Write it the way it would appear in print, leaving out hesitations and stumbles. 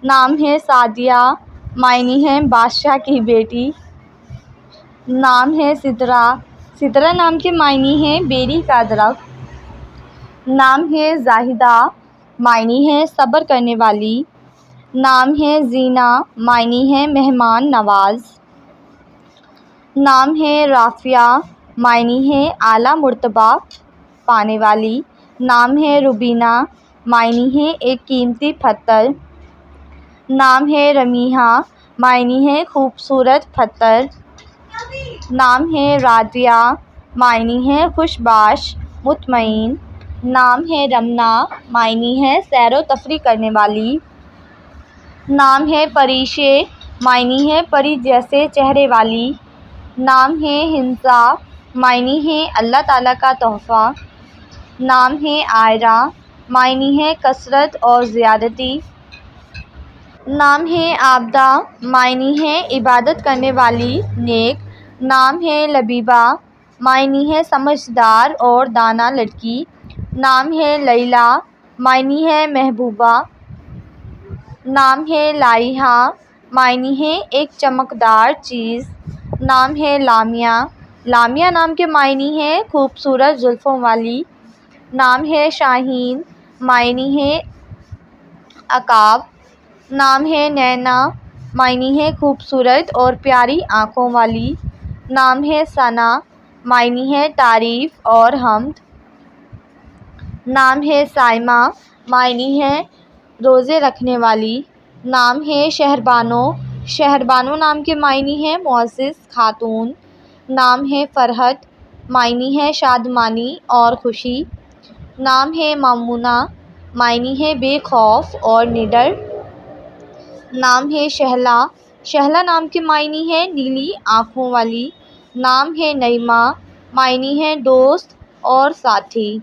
نام ہے سعدیہ، معنی ہے بادشاہ کی بیٹی۔ نام ہے سدرہ، سدرہ نام کے معنی ہے بیری کا درخت۔ نام ہے زاہدہ، معنی ہے صبر کرنے والی۔ نام ہے زینہ، معنی ہے مہمان نواز۔ نام ہے رافعہ، معنی ہے اعلیٰ مرتبہ پانے والی۔ نام ہے ربینہ، معنی ہے ایک قیمتی پتھر۔ نام ہے رمیحہ، معنی ہے خوبصورت پتھر۔ نام ہے راضیہ، معنی ہے خوش باش مطمئن۔ نام ہے رمنہ، معنی ہے سیر و تفریح کرنے والی۔ نام ہے پریشے، معنی ہے پری جیسے چہرے والی۔ نام ہے ہنسا، معنی ہے اللہ تعالیٰ کا تحفہ۔ نام ہے عائرہ، معنی ہے کثرت اور زیادتی۔ نام ہے عابدہ، معنی ہے عبادت کرنے والی نیک۔ نام ہے لبیبہ، معنی ہے سمجھدار اور دانا لڑکی۔ نام ہے لیلیٰ، معنی ہے محبوبہ۔ نام ہے لائحہ، معنی ہے ایک چمکدار چیز۔ نام ہے لامیہ، لامیہ نام کے معنی ہے خوبصورت زلفوں والی۔ نام ہے شاہین، معنی ہے عقاب۔ نام ہے نینا، معنی ہے خوبصورت اور پیاری آنکھوں والی۔ نام ہے ثنا، معنی ہے تعریف اور حمد۔ نام ہے صائمہ، معنی ہے روزے رکھنے والی۔ نام ہے شہربانو، شہربانو نام کے معنی ہے معزز خاتون۔ نام ہے فرحت، معنی ہے شادمانی اور خوشی۔ نام ہے مامونہ، معنی ہے بے خوف اور نڈر۔ نام ہے شہلہ، شہلہ نام کے معنی ہے نیلی آنکھوں والی۔ نام ہے نعیمہ، معنی ہے دوست اور ساتھی۔